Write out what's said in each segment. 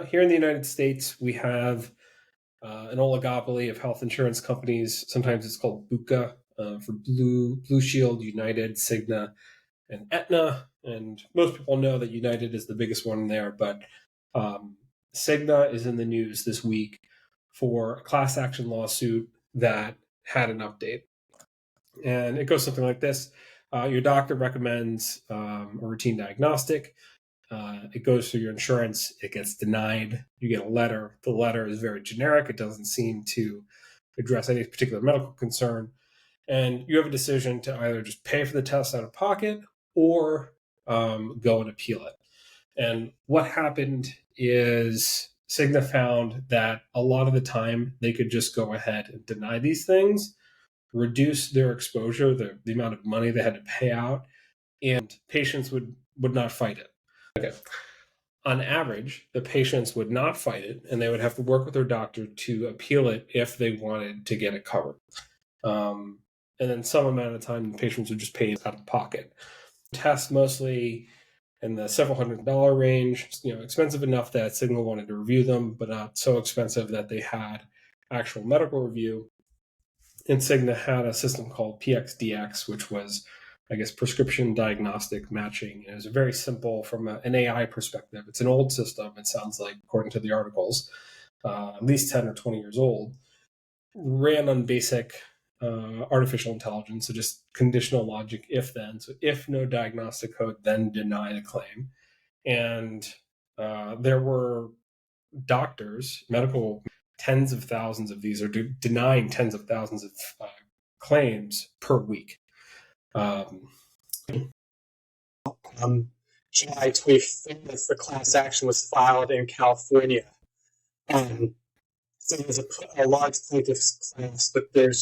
Here in the United States, we have an oligopoly of health insurance companies. Sometimes it's called BUCA for Blue Shield, United, Cigna, and Aetna. And most people know that United is the biggest one there, but um, Cigna is in the news this week for a class action lawsuit that had an update. And it goes something like this. Your doctor recommends a routine diagnostic. It goes through your insurance. It gets denied. You get a letter. The letter is very generic. It doesn't seem to address any particular medical concern. And you have a decision to either just pay for the test out of pocket or go and appeal it. And what happened is Cigna found that a lot of the time they could just go ahead and deny these things, reduce their exposure, the amount of money they had to pay out, and patients would not fight it. Okay. On average, the patients would not fight it, and they would have to work with their doctor to appeal it if they wanted to get it covered. And then some amount of time, the patients would just pay it out of pocket. Tests mostly in the several $100 range, expensive enough that Cigna wanted to review them, but not so expensive that they had actual medical review. And Cigna had a system called PXDX, which was, I guess, prescription diagnostic matching. It was very simple from an AI perspective. It's an old system, it sounds like, according to the articles, at least 10 or 20 years old, ran on basic artificial intelligence, so just conditional logic if-then. So if no diagnostic code, then deny the claim. And there were doctors, medical, tens of thousands of these, are denying tens of thousands of claims per week. July 25th, the class action was filed in California. So there's a large plaintiffs class, but they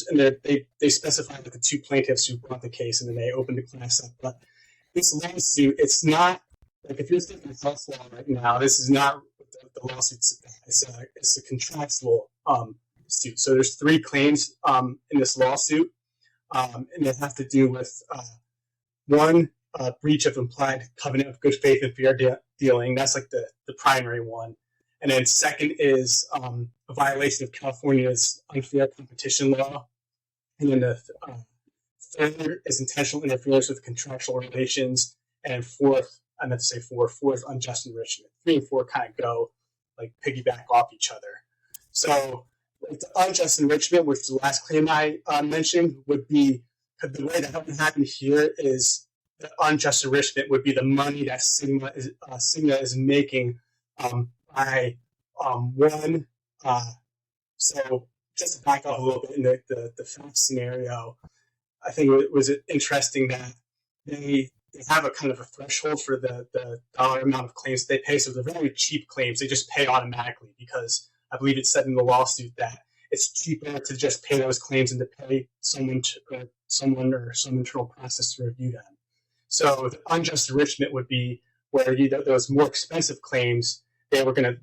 specified the two plaintiffs who brought the case, and then they opened the class up. But this lawsuit, it's not like if you're thinking health law right now, this is not the lawsuit's about. It's a contractual suit. So there's three claims in this lawsuit, and they have to do with one, breach of implied covenant of good faith and fair dealing. That's like the primary one. And then second is a violation of California's unfair competition law. And then the third is intentional interference with contractual relations. And fourth, fourth, unjust enrichment. 3 and 4 kind of go like piggyback off each other. So like the unjust enrichment, which the last claim I mentioned, would be the way that would happen here is the unjust enrichment would be the money that Cigna is making by one. So just to back up a little bit in the fact scenario, I think it was interesting that they have a kind of a threshold for the dollar amount of claims they pay. So they're very cheap claims. They just pay automatically because I believe it said in the lawsuit that it's cheaper to just pay those claims and to pay someone or some internal process to review them. So the unjust enrichment would be where those more expensive claims, they were going to,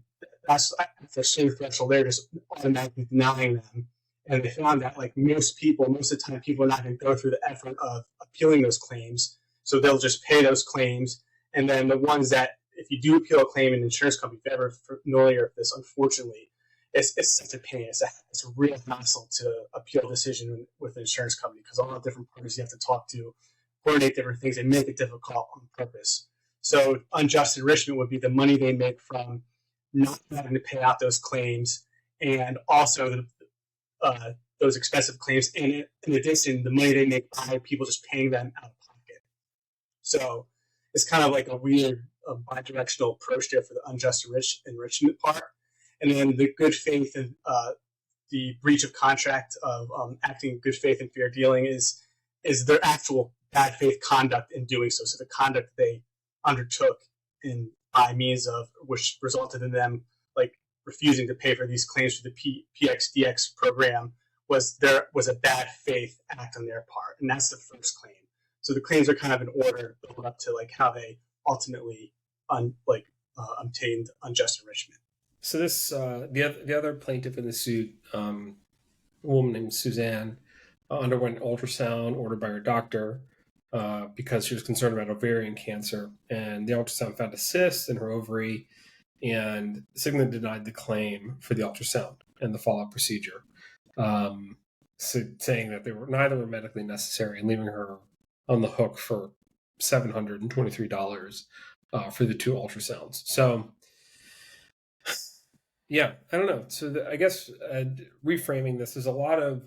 that's after a certain threshold, they're just automatically denying them. And they found that like most of the time, people are not going to go through the effort of appealing those claims. So they'll just pay those claims. And then the ones that, if you do appeal a claim in an insurance company, if you're ever familiar with this, unfortunately, it's such a pain. It's a real hassle to appeal a decision with an insurance company because all the different parties you have to talk to, coordinate different things, and make it difficult on purpose. So unjust enrichment would be the money they make from not having to pay out those claims, and also those expensive claims. And in addition, the money they make by people just paying them out of pocket. So it's kind of like a weird bi-directional approach there for the unjust enrichment part. And then the good faith and the breach of contract of acting in good faith and fair dealing is their actual bad faith conduct in doing so. So the conduct they undertook by means of which resulted in them like refusing to pay for these claims for the PXDX program was a bad faith act on their part, and that's the first claim. So the claims are kind of in order built up to like how they ultimately obtained unjust enrichment. So this the other plaintiff in the suit, a woman named Suzanne, underwent ultrasound ordered by her doctor because she was concerned about ovarian cancer, and the ultrasound found a cyst in her ovary, and Cigna denied the claim for the ultrasound and the follow-up procedure, saying that neither were medically necessary and leaving her on the hook for $723 for the 2 ultrasounds. So, yeah, I don't know. So I guess reframing this is a lot of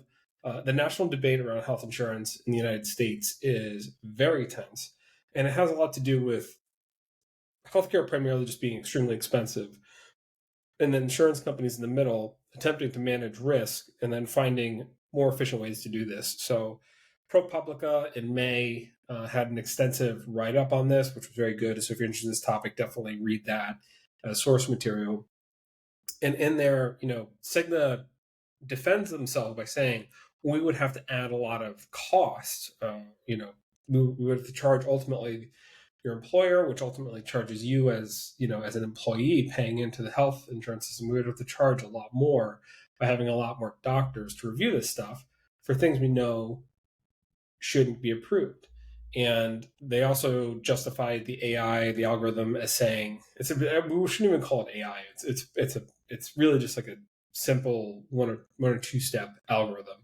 the national debate around health insurance in the United States is very tense, and it has a lot to do with healthcare primarily just being extremely expensive, and then insurance companies in the middle attempting to manage risk and then finding more efficient ways to do this. So ProPublica in May had an extensive write-up on this, which was very good. So if you're interested in this topic, definitely read that as source material. And in there, Cigna defends themselves by saying we would have to add a lot of costs. We would have to charge ultimately your employer, which ultimately charges you as an employee paying into the health insurance system. We would have to charge a lot more by having a lot more doctors to review this stuff for things we know shouldn't be approved. And they also justified the AI, the algorithm, as saying we shouldn't even call it AI. It's really just like a simple one or two step algorithm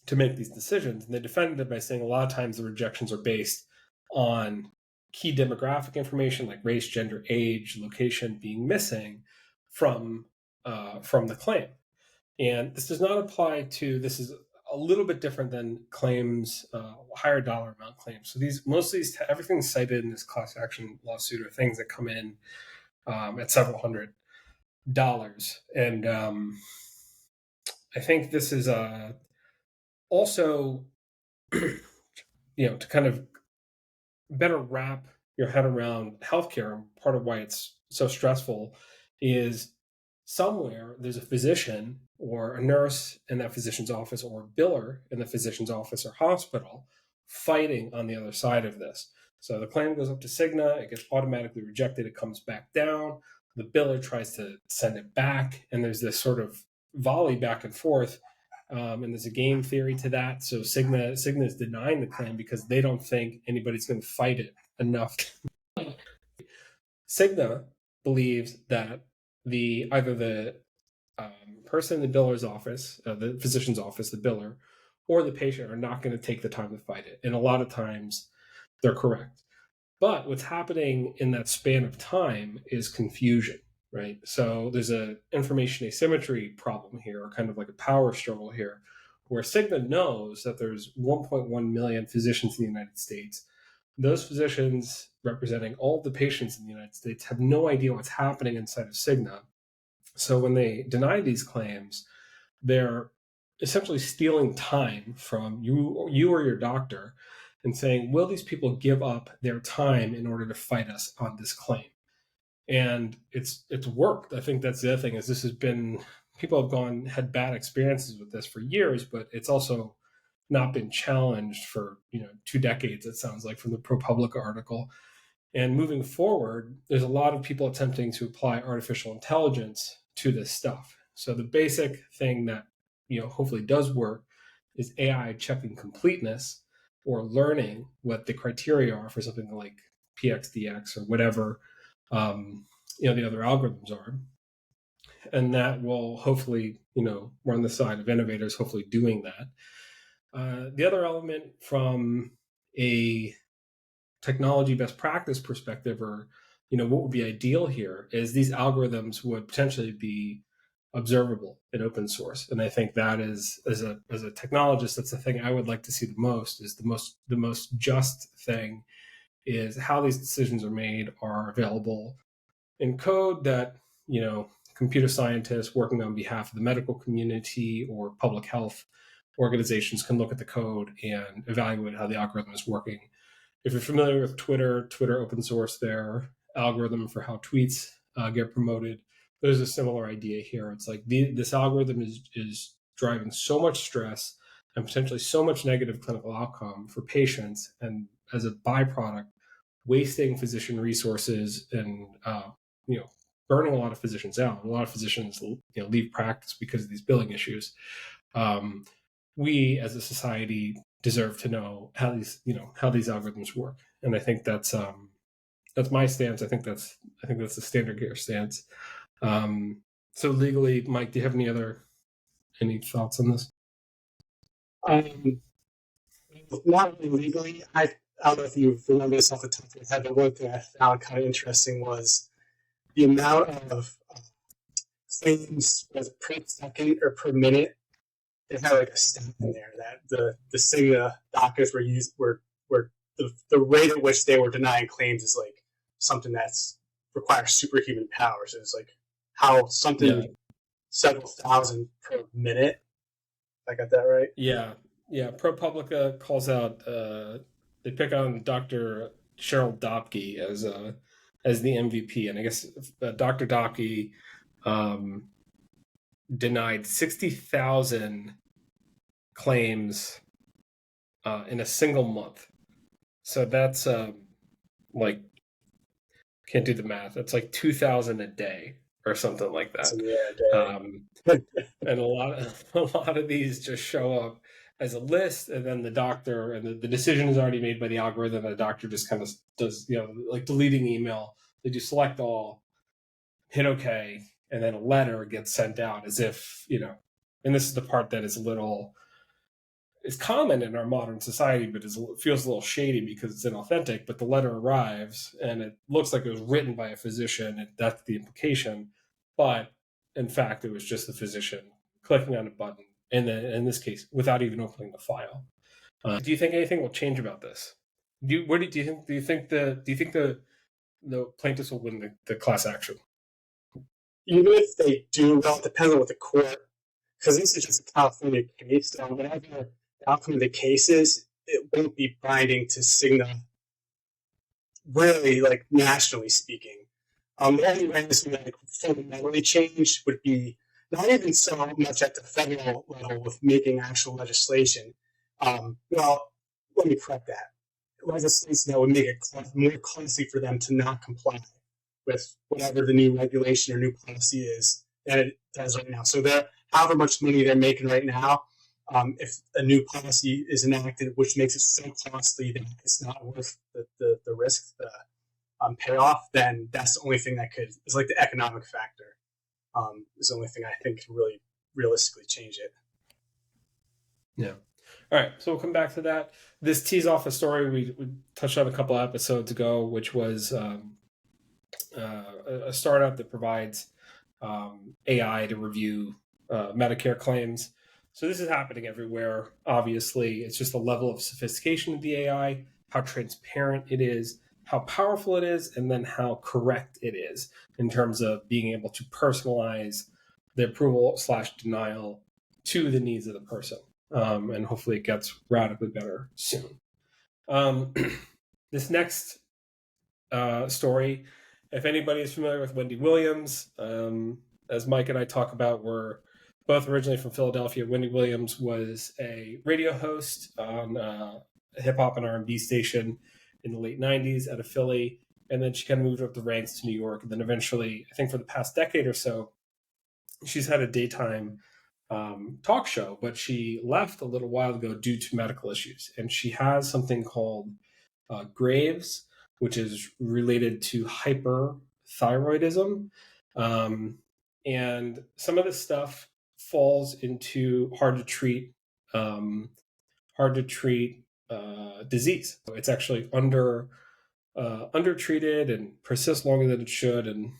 to make these decisions. And they defended it by saying a lot of times the rejections are based on key demographic information like race, gender, age, location being missing from the claim. And this does not apply to, this is a little bit different than claims, higher dollar amount claims. So everything cited in this class action lawsuit are things that come in at several $100s. And I think this is also, to kind of better wrap your head around healthcare. Part of why it's so stressful is somewhere there's a physician or a nurse in that physician's office or a biller in the physician's office or hospital fighting on the other side of this. So the claim goes up to Cigna, it gets automatically rejected, it comes back down, the biller tries to send it back, and there's this sort of volley back and forth. And there's a game theory to that. So Cigna is denying the claim because they don't think anybody's going to fight it enough. Cigna believes that either the person in the biller's office, the physician's office, the biller, or the patient are not going to take the time to fight it. And a lot of times they're correct. But what's happening in that span of time is confusion, right? So there's an information asymmetry problem here, or kind of like a power struggle here, where Cigna knows that there's 1.1 million physicians in the United States. Those physicians representing all the patients in the United States have no idea what's happening inside of Cigna. So when they deny these claims, they're essentially stealing time from you or your doctor and saying, will these people give up their time in order to fight us on this claim? And it's worked. I think that's the other thing is people have had bad experiences with this for years, but it's also not been challenged for 2 decades, it sounds like, from the ProPublica article. And moving forward, there's a lot of people attempting to apply artificial intelligence to this stuff. So the basic thing that hopefully does work is AI checking completeness or learning what the criteria are for something like PXDX or whatever the other algorithms are. And that will hopefully, we're on the side of innovators hopefully doing that. The other element from a technology best practice perspective, or what would be ideal here, is these algorithms would potentially be observable in open source. And I think that is, as a technologist, that's the thing I would like to see the most. Is the most just thing is how these decisions are made are available in code that computer scientists working on behalf of the medical community or public health organizations can look at the code and evaluate how the algorithm is working. If you're familiar with Twitter open source their algorithm for how tweets get promoted. There's a similar idea here. It's like this algorithm is driving so much stress and potentially so much negative clinical outcome for patients, and as a byproduct, wasting physician resources and burning a lot of physicians out. A lot of physicians leave practice because of these billing issues. We as a society deserve to know how these algorithms work, and I think that's That's my stance. I think that's the standard care stance. So legally, Mike, do you have any thoughts on this? Not really legally. I don't know if you remember this off the top of your head, but one thing I found kind of interesting was the amount of claims per second or per minute. They had like a stat in there that the Cigna doctors were the rate at which they were denying claims is like something that's requires superhuman powers. It's like how something several thousand per minute. I got that right? Yeah. ProPublica calls out. They pick on Dr. Cheryl Dopke as the MVP, and I guess Dr. Dopke denied 60,000 claims in a single month. So that's like, can't do the math. That's like 2,000 a day or something like that. And a lot of these just show up as a list, and then the doctor and the decision is already made by the algorithm. The doctor just kind of does, like deleting email. They do select all, hit OK, and then a letter gets sent out as if, and this is the part that is it's common in our modern society, but it feels a little shady because it's inauthentic. But the letter arrives and it looks like it was written by a physician, and that's the implication. But in fact, it was just the physician clicking on a button, and then in this case, without even opening the file. Do you think anything will change about this? Do you think the plaintiffs will win the class action? Even if they do, well, it depends on what the court, because this is just a California case. So whatever the outcome of the case is, it won't be binding to Cigna. Really, like nationally speaking, the only way this would like fundamentally change would be not even so much at the federal level with making actual legislation. Well, let me correct that. Legislation that would make it more costly for them to not comply with whatever the new regulation or new policy is that it does right now. So however much money they're making right now, if a new policy is enacted, which makes it so costly that it's not worth the risk, the payoff, then that's the only thing that is like the economic factor. Is the only thing I think can really realistically change it. Yeah. All right. So we'll come back to that. This tees off a story we touched on a couple of episodes ago, which was a startup that provides AI to review Medicare claims. So this is happening everywhere. Obviously, it's just the level of sophistication of the AI, how transparent it is, how powerful it is, and then how correct it is in terms of being able to personalize the approval / denial to the needs of the person. And hopefully it gets radically better soon. This next story, if anybody is familiar with Wendy Williams, as Mike and I talk about, we're both originally from Philadelphia. Wendy Williams was a radio host on a hip-hop and R&B station in the late 90s out of Philly, and then she kind of moved up the ranks to New York, and then eventually, I think for the past decade or so, she's had a daytime talk show, but she left a little while ago due to medical issues, and she has something called Graves', which is related to hyperthyroidism, and some of this stuff falls into hard to treat disease. It's actually undertreated and persists longer than it should, and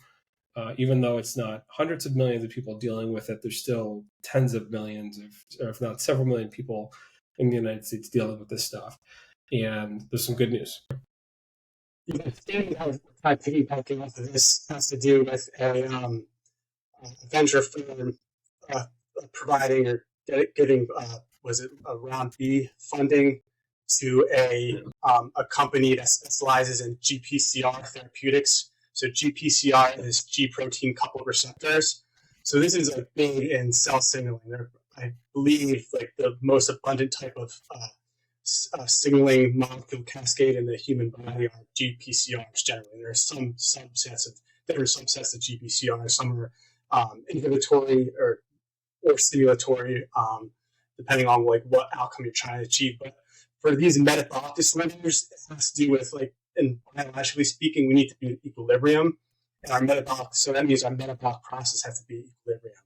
even though it's not hundreds of millions of people dealing with it, there's still tens of millions, or if not several million people in the United States dealing with this stuff. And there's some good news. The thing I was piggybacking off of this has to do with a venture firm providing or getting was it a round B funding to a company that specializes in GPCR therapeutics. So GPCR is G protein coupled receptors. So this is like big in cell signaling. They're, I believe, like the most abundant type of signaling molecule cascade in the human body are GPCRs generally. There are some subsets of GPCRs. Some are inhibitory or stimulatory, depending on like what outcome you're trying to achieve. But for these metabolic disorders, it has to do with like and biologically speaking, we need to be in equilibrium. And our metabolic, so that means our metabolic process has to be in equilibrium.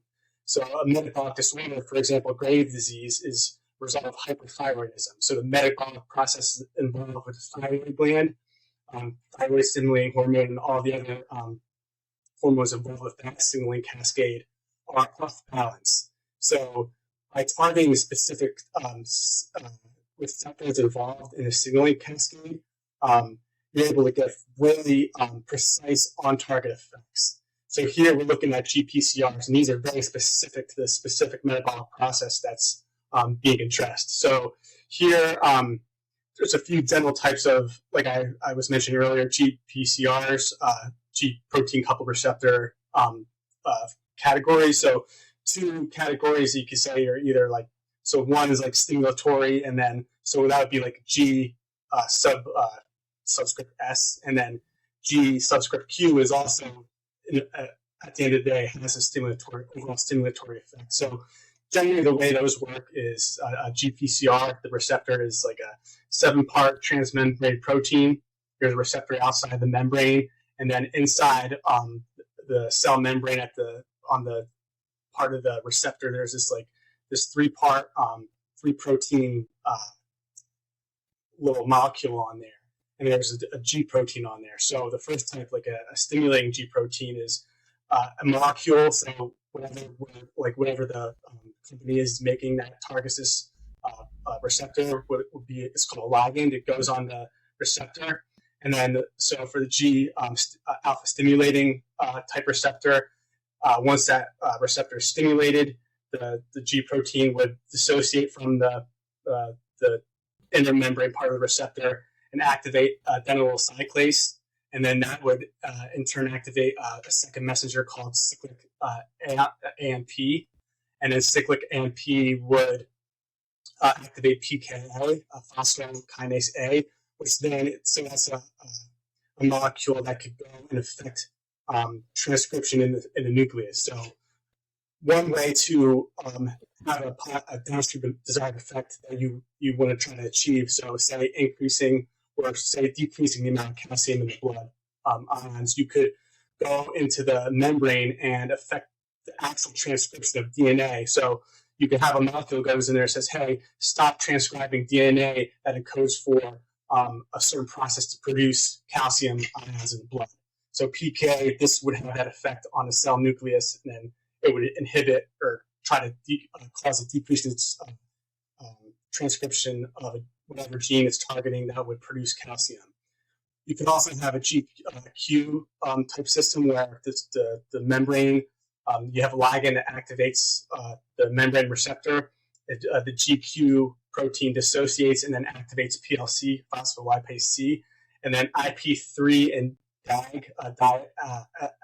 So a metabolic disorder, for example, Graves' disease, is a result of hyperthyroidism. So the metabolic process involved with the thyroid gland, thyroid stimulating hormone, and all the other hormones involved with that signaling cascade are off balance. So by targeting the specific receptors involved in the signaling cascade, you're able to get really precise on-target effects. So here we're looking at GPCRs, and these are very specific to the specific metabolic process that's being addressed. So here, there's a few general types of, like I was mentioning earlier, GPCRs, G protein coupled receptor categories. So two categories you could say are either like, so one is like stimulatory, and then, so that would be like G subscript S, and then G subscript Q is also, at the end of the day, has a overall stimulatory effect. So generally the way those work is a GPCR, the receptor is like a 7-part transmembrane protein. There's a receptor outside the membrane, and then inside the cell membrane on the part of the receptor, there's this 3-part, 3-protein little molecule on there. And there's a G protein on there. So the first type, like a stimulating G protein, is a molecule. So whatever the company is making that targets this receptor would be, it's called a ligand. It goes on the receptor. And then, so for the G alpha stimulating type receptor, once that receptor is stimulated, the G protein would dissociate from the inner membrane part of the receptor and activate adenylyl cyclase, and then that would in turn activate a second messenger called cyclic AMP, and then cyclic AMP would activate PKA, phosphokinase A, which then, so that's a molecule that could go and affect transcription in the nucleus. So one way to have a downstream desired effect that you want to try to achieve, so say increasing or say decreasing the amount of calcium in the blood ions, you could go into the membrane and affect the actual transcription of DNA. So you could have a molecule goes in there and says, hey, stop transcribing DNA that encodes for a certain process to produce calcium ions in the blood. So PK, this would have that effect on the cell nucleus, and then it would inhibit or try to cause a decrease in its transcription of whatever gene it's targeting that would produce calcium. You can also have a GQ type system where the membrane, you have a ligand that activates the membrane receptor. The GQ protein dissociates and then activates PLC, phospholipase C, and then IP3 and DAG,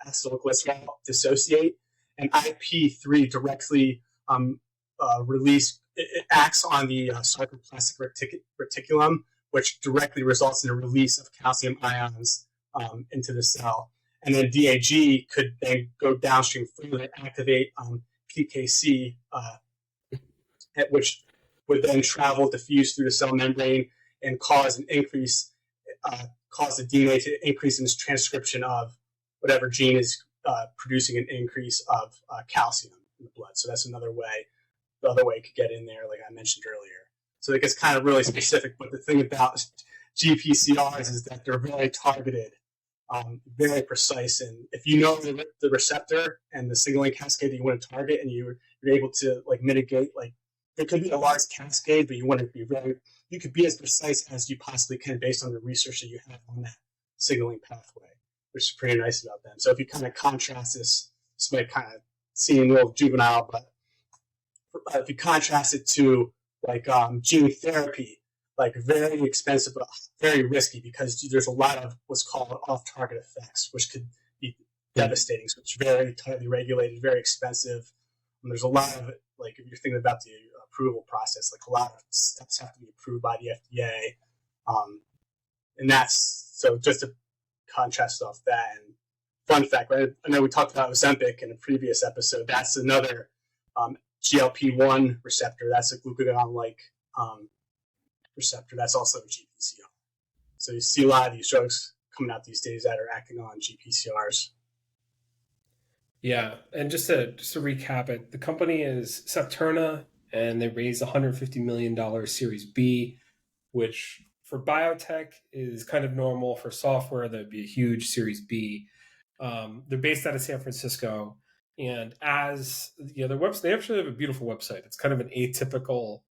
acetylglycerol, dissociate, and IP3 directly it acts on the sarcoplastic reticulum, which directly results in a release of calcium ions into the cell. And then DAG could then go downstream further, activate PKC, which would then travel, diffuse through the cell membrane, and cause an increase, cause the DNA to increase in its transcription of whatever gene is producing an increase of calcium in the blood. So that's another way. The other way it could get in there, like I mentioned earlier. So it gets kind of really specific. But the thing about GPCRs is that they're very targeted, very precise. And if you know the receptor and the signaling cascade that you want to target, and you're able to like mitigate, like there could be a large cascade, but you want to be you could be as precise as you possibly can based on the research that you have on that signaling pathway, which is pretty nice about them. So if you kind of contrast this might kind of seem a little juvenile, but if you contrast it to like gene therapy, like very expensive but very risky, because there's a lot of what's called off-target effects, which could be devastating. So it's very tightly regulated, very expensive. And there's a lot of, like, if you're thinking about the approval process, like a lot of steps have to be approved by the FDA. And that's, so just to contrast off that. And fun fact, right? I know we talked about Ozempic in a previous episode. That's another GLP-1 receptor. That's a glucagon-like receptor. That's also a GPCR. So you see a lot of these drugs coming out these days that are acting on GPCRs. Yeah, and just to recap it, the company is Septerna, and they raised $150 million Series B, which for biotech is kind of normal. For software, that'd be a huge Series B. They're based out of San Francisco, and as their website, they actually have a beautiful website. It's kind of an atypical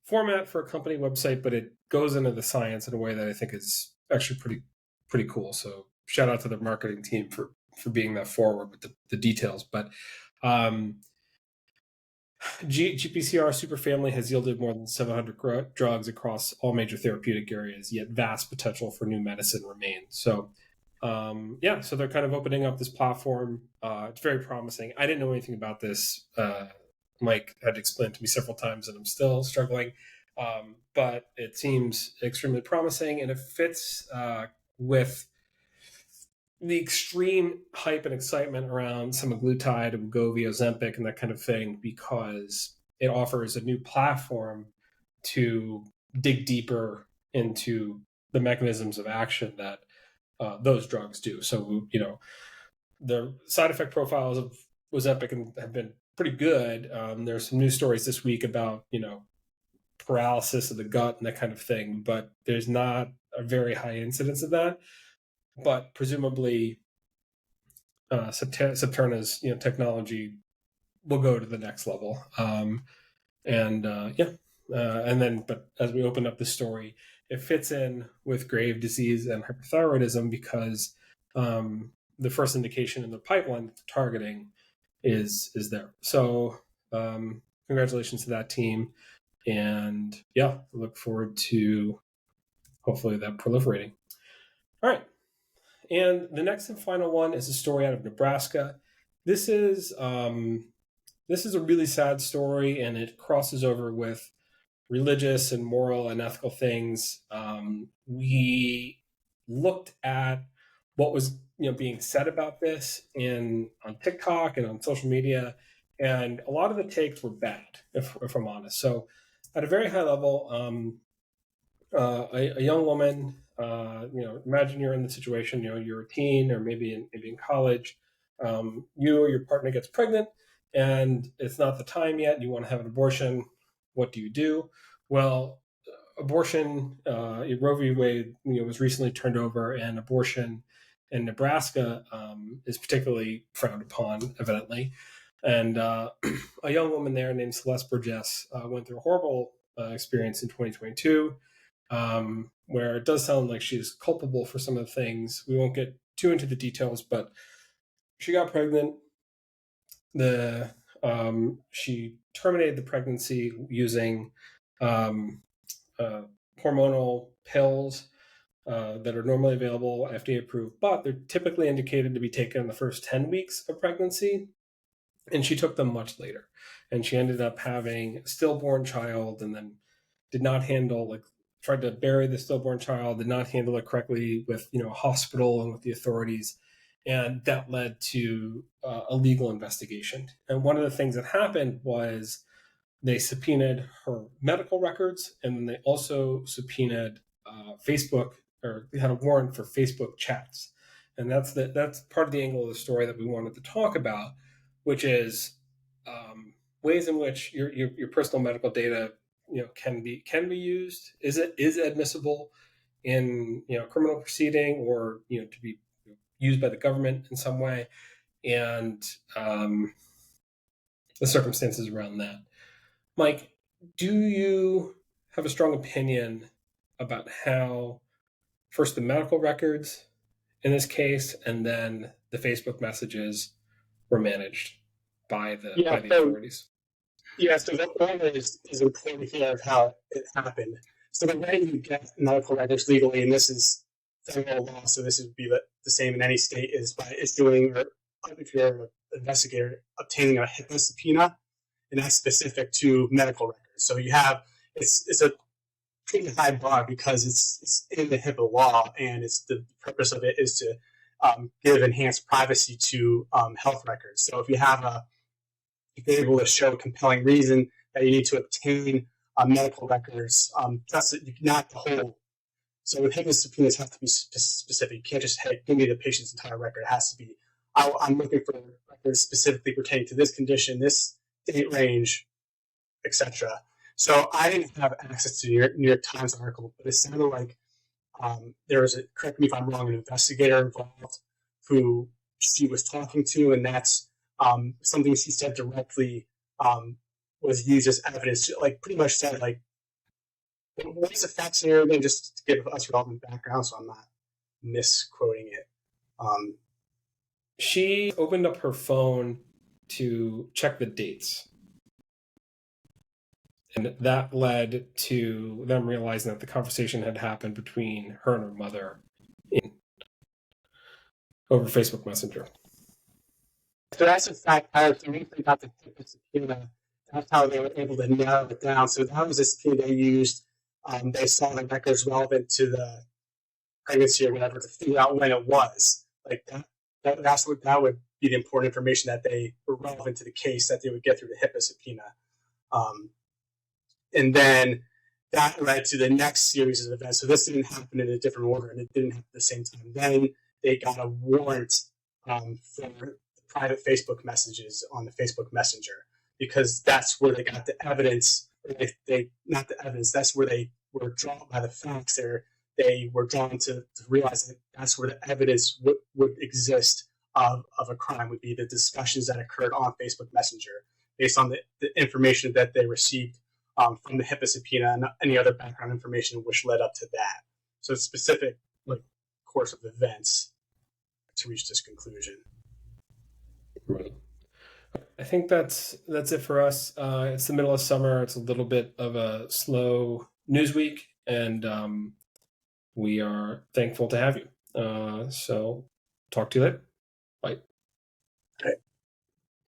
format for a company website, but it goes into the science in a way that I think is actually pretty cool. So shout out to the marketing team for being that forward with the details. But GPCR superfamily has yielded more than 700 drugs across all major therapeutic areas, yet vast potential for new medicine remains. So so they're kind of opening up this platform. It's very promising. I didn't know anything about this. Mike had explained to me several times, and I'm still struggling. But it seems extremely promising, and it fits with the extreme hype and excitement around semaglutide, Wegovy, Ozempic, and that kind of thing, because it offers a new platform to dig deeper into the mechanisms of action that those drugs do. So, the side effect profiles of Ozempic have been pretty good. There's some news stories this week about, paralysis of the gut and that kind of thing, but there's not a very high incidence of that. But presumably, Septerna's technology will go to the next level. But as we open up the story, it fits in with grave disease and hyperthyroidism because the first indication in the pipeline that they're targeting is there. So congratulations to that team, and look forward to hopefully that proliferating. All right. And the next and final one is a story out of Nebraska. This is a really sad story, and it crosses over with religious and moral and ethical things. We looked at what was being said about this on TikTok and on social media, and a lot of the takes were bad, if I'm honest. So, at a very high level, a young woman. Imagine you're in the situation. You're a teen, or maybe in college. You or your partner gets pregnant, and it's not the time yet. You want to have an abortion. What do you do? Well, abortion. Roe v. Wade, was recently turned over, and abortion in Nebraska is particularly frowned upon, evidently. And a young woman there named Celeste Burgess went through a horrible experience in 2022. Where it does sound like she's culpable for some of the things. We won't get too into the details, but she got pregnant. She terminated the pregnancy using hormonal pills that are normally available, FDA approved, but they're typically indicated to be taken in the first 10 weeks of pregnancy. And she took them much later. And she ended up having a stillborn child, and then did not handle, tried to bury the stillborn child, did not handle it correctly with a hospital and with the authorities, and that led to a legal investigation. And one of the things that happened was they subpoenaed her medical records, and then they also subpoenaed Facebook, or they had a warrant for Facebook chats. And that's part of the angle of the story that we wanted to talk about, which is ways in which your personal medical data can be used. Is admissible in criminal proceeding, or to be used by the government in some way, and the circumstances around that. Mike, do you have a strong opinion about how first the medical records in this case, and then the Facebook messages were managed by the authorities? Yeah, so that one is important here of how it happened. So the way you get medical records legally, and this is federal law, so this would be the same in any state, is by issuing, or if you're an investigator, obtaining a HIPAA subpoena, and that's specific to medical records. So you have, it's a pretty high bar because it's in the HIPAA law, and the purpose of it is to give enhanced privacy to health records. So if you're able to show a compelling reason that you need to obtain medical records, just not the whole So with HIPAA subpoenas have to be specific. You can't just, hey, give me the patient's entire record. It has to be, I'm looking for records specifically pertaining to this condition, this date range, etc. So I didn't have access to the New York Times article, but it sounded like there was, correct me if I'm wrong, an investigator involved who she was talking to, and that's something she said directly was used as evidence. Like pretty much said, like, what is the facts here? Again, just to give us relevant background, so I'm not misquoting it. She opened up her phone to check the dates. And that led to them realizing that the conversation had happened between her and her mother over Facebook Messenger. So that's a fact. The reason they got the subpoena, that's how they were able to narrow it down. So that was a subpoena they used. They saw the records relevant to the pregnancy or whatever to figure out when it was. Like that would be the important information that they were relevant to the case that they would get through the HIPAA subpoena. And then that led to the next series of events. So this didn't happen in a different order, and it didn't happen at the same time. Then they got a warrant for private Facebook messages on the Facebook Messenger, because that's where they got the evidence. Not the evidence. That's where they were drawn by the facts. They were drawn to realize that that's where the evidence would exist of a crime, would be the discussions that occurred on Facebook Messenger based on the information that they received from the HIPAA subpoena and any other background information which led up to that. So it's specific course of events to reach this conclusion. Right. I think that's it for us. It's the middle of summer. It's a little bit of a slow news week, and we are thankful to have you. So talk to you later. Bye.